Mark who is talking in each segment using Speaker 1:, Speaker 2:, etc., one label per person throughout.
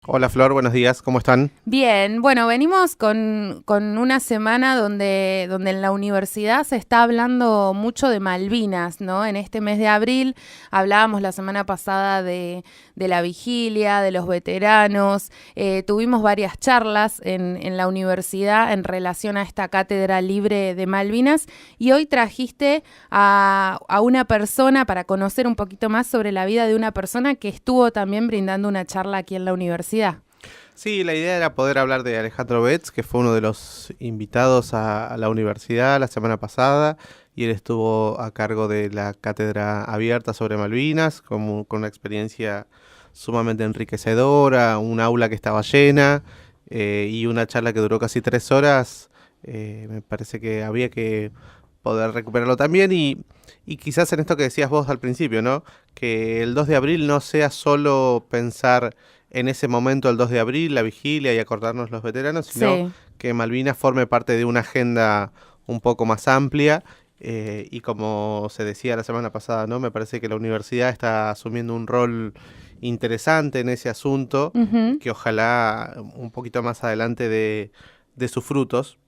Speaker 1: Hola Flor, buenos días, ¿cómo están?
Speaker 2: Bien, bueno, venimos con una semana donde en la universidad se está hablando mucho de Malvinas, ¿no? En este mes de abril hablábamos la semana pasada de la vigilia, de los veteranos, tuvimos varias charlas en la universidad en relación a esta cátedra libre de Malvinas y hoy trajiste a una persona para conocer un poquito más sobre la vida de una persona que estuvo también brindando una charla aquí en la universidad.
Speaker 1: Sí, la idea era poder hablar de Alejandro Betz, que fue uno de los invitados a la universidad la semana pasada, y él estuvo a cargo de la cátedra abierta sobre Malvinas, con una experiencia sumamente enriquecedora, un aula que estaba llena, y una charla que duró casi 3 horas. Me parece que había que poder recuperarlo también, y quizás en esto que decías vos al principio, ¿no? Que el 2 de abril no sea solo pensar en ese momento, el 2 de abril, la vigilia y acordarnos los veteranos, sino
Speaker 2: Sí.
Speaker 1: que Malvinas forme parte de una agenda un poco más amplia. Y como se decía la semana pasada, ¿no? Me parece que la universidad está asumiendo un rol interesante en ese asunto,
Speaker 2: Ujú.
Speaker 1: que ojalá un poquito más adelante de sus frutos.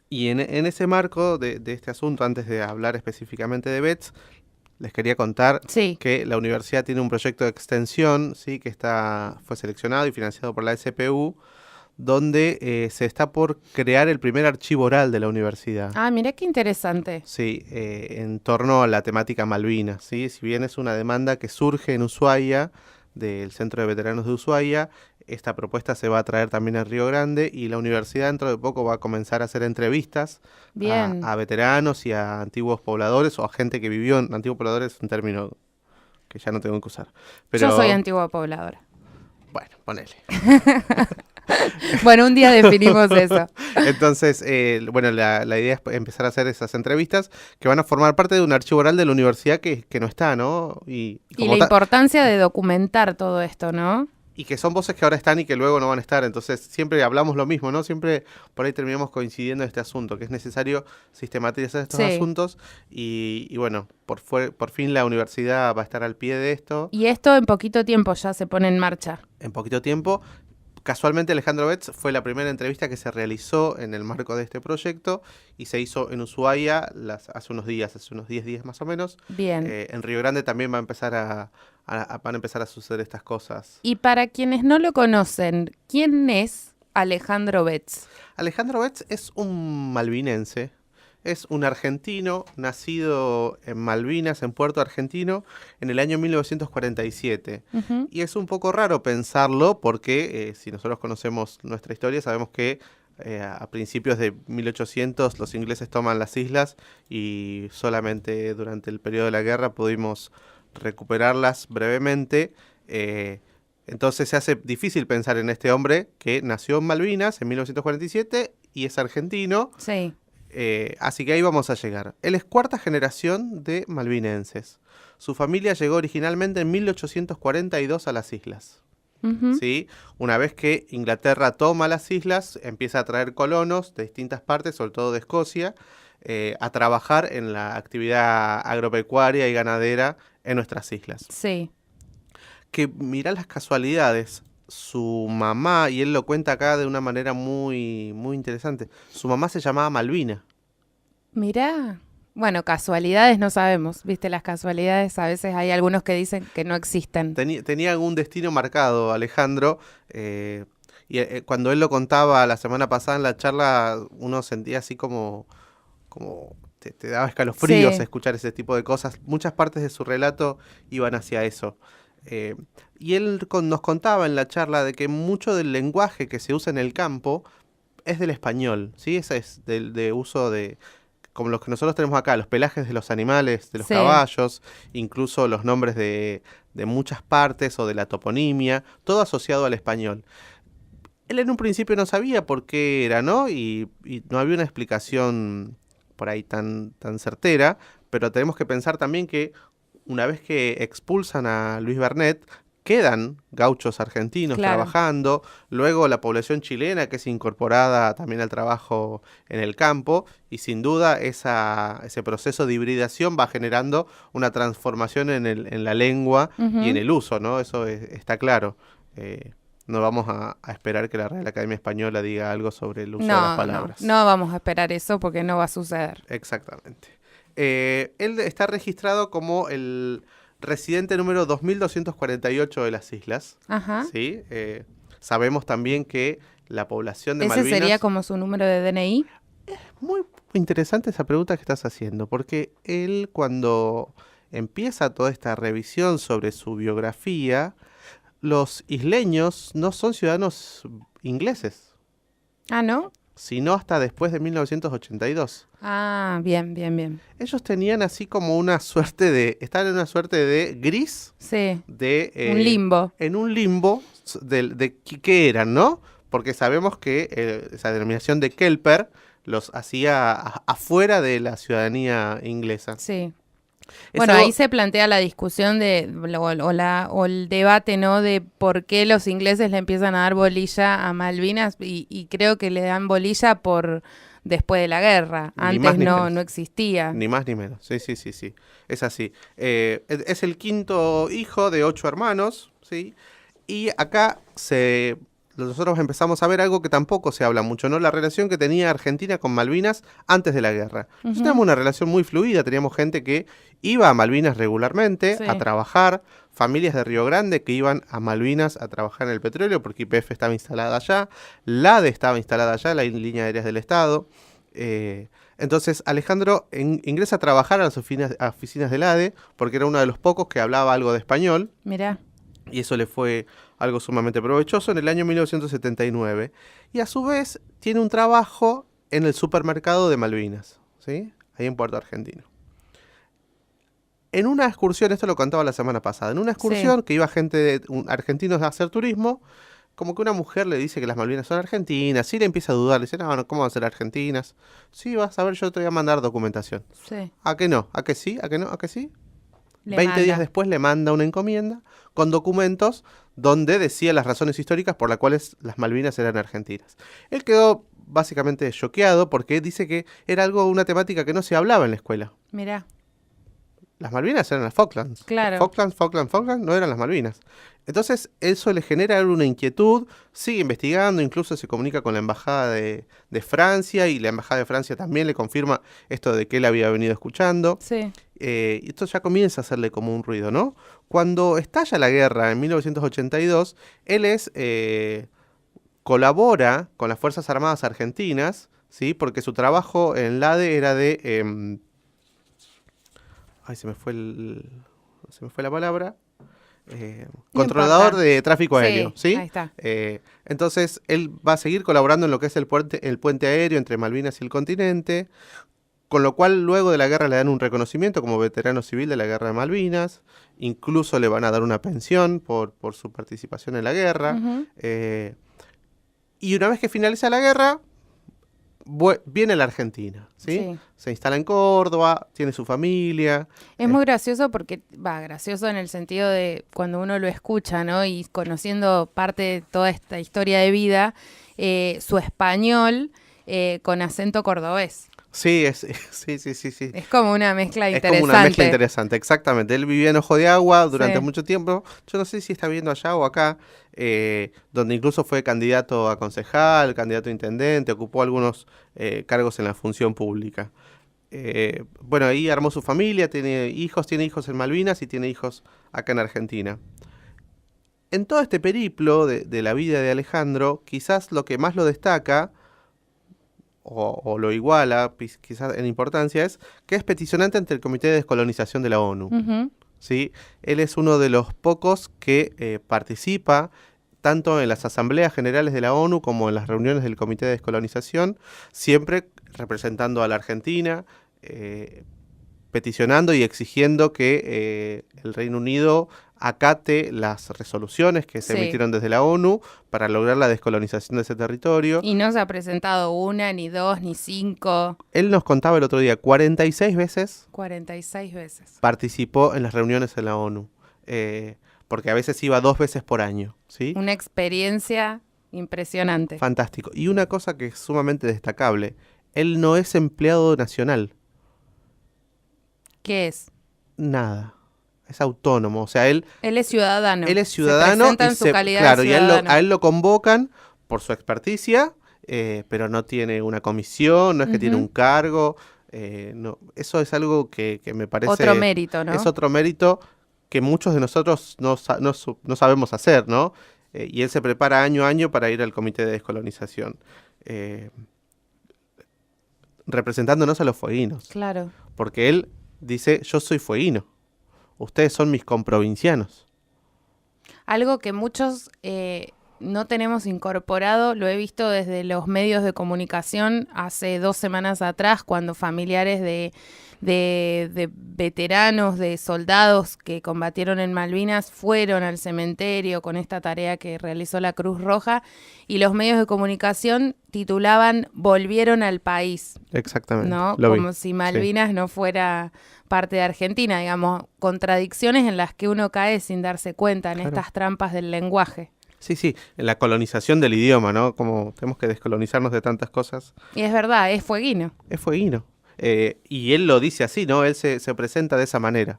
Speaker 1: Y en ese marco de este asunto, antes de hablar específicamente de Betts, les quería contar
Speaker 2: Sí.
Speaker 1: que la universidad tiene un proyecto de extensión, ¿sí? Que fue seleccionado y financiado por la SPU, donde se está por crear el primer archivo oral de la universidad.
Speaker 2: Ah, mira qué interesante.
Speaker 1: Sí, en torno a la temática Malvinas, ¿sí? Si bien es una demanda que surge en Ushuaia, del Centro de Veteranos de Ushuaia, esta propuesta se va a traer también a Río Grande, y la universidad dentro de poco va a comenzar a hacer entrevistas
Speaker 2: Bien.
Speaker 1: a veteranos y a antiguos pobladores, o a gente que vivió en antiguos pobladores, es un término que ya no tengo que usar.
Speaker 2: Yo soy
Speaker 1: Pero
Speaker 2: antigua pobladora.
Speaker 1: bueno, ponele.
Speaker 2: Bueno, un día definimos eso.
Speaker 1: Entonces, bueno, la idea es empezar a hacer esas entrevistas que van a formar parte de un archivo oral de la universidad que no está, ¿no? Y
Speaker 2: Y la
Speaker 1: como tal,
Speaker 2: importancia de documentar todo esto, ¿no?
Speaker 1: y que son voces que ahora están y que luego no van a estar. Entonces, siempre hablamos lo mismo, ¿no? Siempre por ahí terminamos coincidiendo en este asunto, que es necesario sistematizar estos
Speaker 2: Sí.
Speaker 1: asuntos. Y bueno, por fin la universidad va a estar al pie de esto
Speaker 2: Y esto en poquito tiempo ya se pone en marcha.
Speaker 1: en poquito tiempo. Casualmente Alejandro Betz fue la primera entrevista que se realizó en el marco de este proyecto, y se hizo en Ushuaia hace unos días, hace unos 10 días más o menos.
Speaker 2: Bien.
Speaker 1: En Río Grande también van a empezar a suceder estas cosas.
Speaker 2: Y para quienes no lo conocen, ¿quién es Alejandro Betts?
Speaker 1: Alejandro Betz es un malvinense, es un argentino nacido en Malvinas, en Puerto Argentino, en el año 1947.
Speaker 2: Ujú.
Speaker 1: Y es un poco raro pensarlo porque si nosotros conocemos nuestra historia, sabemos que a principios de 1800 los ingleses toman las islas, y solamente durante el periodo de la guerra pudimos recuperarlas brevemente. Entonces se hace difícil pensar en este hombre que nació en Malvinas en 1947 y es argentino.
Speaker 2: Sí.
Speaker 1: Así que ahí vamos a llegar. Él es cuarta generación de malvinenses. Su familia llegó originalmente en 1842 a las islas.
Speaker 2: Ujú.
Speaker 1: ¿Sí? Una vez que Inglaterra toma las islas, empieza a traer colonos de distintas partes, sobre todo de Escocia, a trabajar en la actividad agropecuaria y ganadera en nuestras islas.
Speaker 2: Sí.
Speaker 1: Que mirá las casualidades. Su mamá, y él lo cuenta acá de una manera muy, muy interesante, su mamá se llamaba Malvina.
Speaker 2: Mirá. Bueno, casualidades no sabemos. Viste, las casualidades a veces hay algunos que dicen que no existen.
Speaker 1: Tenía algún destino marcado, Alejandro. Cuando él lo contaba la semana pasada en la charla, uno sentía así como te daba escalofríos a
Speaker 2: Sí.
Speaker 1: escuchar ese tipo de cosas. Muchas partes de su relato iban hacia eso. Eh, y él nos contaba en la charla de que mucho del lenguaje que se usa en el campo es del español, ¿sí? Ese es de uso de, como los que nosotros tenemos acá, los pelajes de los animales, de los
Speaker 2: Sí.
Speaker 1: caballos, incluso los nombres de muchas partes o de la toponimia, todo asociado al español. Él en un principio no sabía por qué era, ¿no? Y no había una explicación por ahí tan certera, pero tenemos que pensar también que una vez que expulsan a Luis Bernet, quedan gauchos argentinos
Speaker 2: Claro.
Speaker 1: trabajando, luego la población chilena que es incorporada también al trabajo en el campo, y sin duda ese proceso de hibridación va generando una transformación en la lengua y en
Speaker 2: Ujú.
Speaker 1: el uso, ¿no? Eso está claro. No vamos a esperar que la Real Academia Española diga algo sobre el uso de las palabras.
Speaker 2: No vamos a esperar eso porque no va a suceder.
Speaker 1: Exactamente. Él está registrado como el residente número 2248 de las islas.
Speaker 2: Ajá.
Speaker 1: ¿Sí? Sabemos también que la población de
Speaker 2: ¿Ese
Speaker 1: Malvinas...
Speaker 2: sería como su número de DNI?
Speaker 1: Muy interesante esa pregunta que estás haciendo, porque él cuando empieza toda esta revisión sobre su biografía, los isleños no son ciudadanos ingleses,
Speaker 2: Ah, ¿no?
Speaker 1: sino hasta después de 1982.
Speaker 2: Ah, bien.
Speaker 1: Ellos tenían así como una suerte de... Estaban en una suerte de gris,
Speaker 2: Sí,
Speaker 1: de...
Speaker 2: un limbo.
Speaker 1: En un limbo de qué eran, ¿no? Porque sabemos que esa denominación de Kelper los hacía afuera de la ciudadanía inglesa.
Speaker 2: Sí.
Speaker 1: Es
Speaker 2: Bueno,
Speaker 1: algo-
Speaker 2: ahí se plantea la discusión o el debate, ¿no? De por qué los ingleses le empiezan a dar bolilla a Malvinas y creo que le dan bolilla por después de la guerra.
Speaker 1: Ni
Speaker 2: Antes
Speaker 1: más ni menos.
Speaker 2: no existía.
Speaker 1: Ni más ni menos. Sí. Es así. Es el quinto hijo de 8 hermanos, ¿sí? Y acá nosotros empezamos a ver algo que tampoco se habla mucho, ¿no? La relación que tenía Argentina con Malvinas antes de la guerra. Nosotros teníamos una relación muy fluida, teníamos gente que iba a Malvinas regularmente
Speaker 2: Sí.
Speaker 1: a trabajar, familias de Río Grande que iban a Malvinas a trabajar en el petróleo porque YPF estaba instalada allá, LADE estaba instalada allá, la línea aérea del Estado. Entonces Alejandro ingresa a trabajar a las oficinas del ADE porque era uno de los pocos que hablaba algo de español.
Speaker 2: Mirá.
Speaker 1: Y eso le fue algo sumamente provechoso en el año 1979. Y a su vez tiene un trabajo en el supermercado de Malvinas, ¿sí? Ahí en Puerto Argentino. En una excursión, esto lo contaba la semana pasada, en una excursión que iba gente argentinos a hacer turismo, como que una mujer le dice que las Malvinas son argentinas, y le empieza a dudar, le dice, no, ¿cómo van a ser argentinas? Sí, vas a ver, yo te voy a mandar documentación.
Speaker 2: Sí.
Speaker 1: ¿A que no? ¿A que sí? ¿A que no? ¿A que sí?
Speaker 2: Le
Speaker 1: 20
Speaker 2: manda.
Speaker 1: días después le manda una encomienda con documentos donde decía las razones históricas por las cuales las Malvinas eran argentinas. Él quedó básicamente choqueado porque dice que era una temática que no se hablaba en la escuela.
Speaker 2: Mirá.
Speaker 1: Las Malvinas eran las Falklands.
Speaker 2: Claro.
Speaker 1: Falklands no eran las Malvinas. Entonces eso le genera una inquietud, sigue investigando, incluso se comunica con la Embajada de Francia y la Embajada de Francia también le confirma esto de que él había venido escuchando.
Speaker 2: Sí.
Speaker 1: Y esto ya comienza a hacerle como un ruido, ¿no? Cuando estalla la guerra en 1982, él colabora con las Fuerzas Armadas Argentinas, ¿sí? Porque su trabajo en LADE era de... se me fue la palabra. Controlador
Speaker 2: importa.
Speaker 1: de tráfico aéreo, ¿sí?
Speaker 2: Ahí está.
Speaker 1: Entonces él va a seguir colaborando en lo que es el puente aéreo entre Malvinas y el continente, con lo cual luego de la guerra le dan un reconocimiento como veterano civil de la guerra de Malvinas, incluso le van a dar una pensión por su participación en la guerra,
Speaker 2: Ujú.
Speaker 1: y una vez que finaliza la guerra, viene a la Argentina, ¿sí?
Speaker 2: Sí.
Speaker 1: Se instala en Córdoba, tiene su familia.
Speaker 2: Es muy gracioso porque, gracioso en el sentido de cuando uno lo escucha, ¿no? Y conociendo parte de toda esta historia de vida, su español con acento cordobés.
Speaker 1: Sí, sí.
Speaker 2: Es como una mezcla
Speaker 1: Es
Speaker 2: interesante.
Speaker 1: como una mezcla interesante, exactamente. Él vivía en Ojo de Agua durante
Speaker 2: Sí.
Speaker 1: mucho tiempo. Yo no sé si está viviendo allá o acá, donde incluso fue candidato a concejal, candidato a intendente, ocupó algunos cargos en la función pública. Bueno, ahí armó su familia, tiene hijos en Malvinas y tiene hijos acá en Argentina. En todo este periplo de la vida de Alejandro, quizás lo que más lo destaca o lo iguala, quizás en importancia, es que es peticionante ante el Comité de Descolonización de la ONU.
Speaker 2: Ujú.
Speaker 1: ¿Sí? Él es uno de los pocos que participa tanto en las asambleas generales de la ONU como en las reuniones del Comité de Descolonización, siempre representando a la Argentina, peticionando y exigiendo que el Reino Unido acate las resoluciones que se
Speaker 2: Sí.
Speaker 1: emitieron desde la ONU para lograr la descolonización de ese territorio.
Speaker 2: Y no se ha presentado una, ni dos, ni cinco,
Speaker 1: Él nos contaba el otro día, 46 veces
Speaker 2: 46 veces.
Speaker 1: participó en las reuniones de la ONU, porque a veces iba 2 veces por año, ¿sí?
Speaker 2: Una experiencia impresionante.
Speaker 1: Fantástico. Y una cosa que es sumamente destacable, él no es empleado nacional,
Speaker 2: ¿Qué es?
Speaker 1: nada. es autónomo, o sea,
Speaker 2: Él es ciudadano.
Speaker 1: Él es ciudadano.
Speaker 2: Se presenta en su calidad de ciudadano.
Speaker 1: Y a él lo convocan por su experticia, pero no tiene una comisión, no es que tiene un cargo. No, eso es algo que me parece...
Speaker 2: Otro mérito, ¿no?
Speaker 1: Es otro mérito que muchos de nosotros no sabemos hacer, ¿no? Y él se prepara año a año para ir al Comité de Descolonización, representándonos a los fueguinos.
Speaker 2: Claro.
Speaker 1: Porque él dice, yo soy fueguino, ustedes son mis comprovincianos.
Speaker 2: Algo que muchos no tenemos incorporado, lo he visto desde los medios de comunicación hace 2 semanas atrás, cuando familiares de veteranos, de soldados que combatieron en Malvinas fueron al cementerio con esta tarea que realizó la Cruz Roja, y los medios de comunicación titulaban "Volvieron al país".
Speaker 1: Exactamente.
Speaker 2: ¿No? Como si Malvinas no fuera parte de Argentina, digamos, contradicciones en las que uno cae sin darse cuenta, en estas trampas del lenguaje.
Speaker 1: Sí, en la colonización del idioma, ¿no? Como tenemos que descolonizarnos de tantas cosas.
Speaker 2: Y es verdad, es fueguino.
Speaker 1: Es fueguino. Y él lo dice así, ¿no? Él se presenta de esa manera.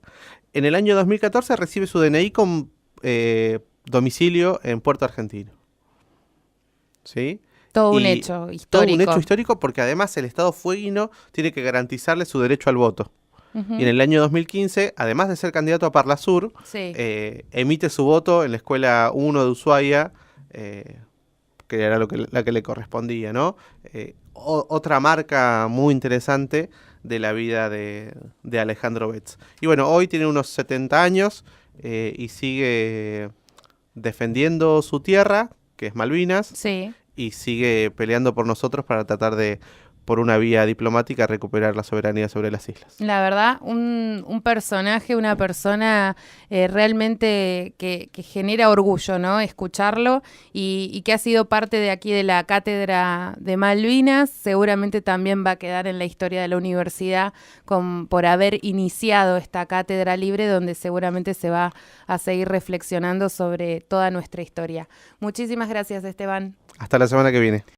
Speaker 1: En el año 2014 recibe su DNI con domicilio en Puerto Argentino. ¿Sí?
Speaker 2: Todo un hecho histórico.
Speaker 1: Todo un hecho histórico, porque además el Estado fueguino tiene que garantizarle su derecho al voto. Y en el año 2015, además de ser candidato a Parlasur, emite su voto en la Escuela 1 de Ushuaia, que era la que le correspondía, ¿no? Otra marca muy interesante de la vida de Alejandro Betz. Y bueno, hoy tiene unos 70 años y sigue defendiendo su tierra, que es Malvinas, y sigue peleando por nosotros para tratar de, por una vía diplomática, recuperar la soberanía sobre las islas.
Speaker 2: La verdad, un personaje, una persona realmente que genera orgullo, ¿no? Escucharlo, y que ha sido parte de aquí de la Cátedra de Malvinas. Seguramente también va a quedar en la historia de la universidad por haber iniciado esta cátedra libre, donde seguramente se va a seguir reflexionando sobre toda nuestra historia. Muchísimas gracias, Esteban.
Speaker 1: Hasta la semana que viene.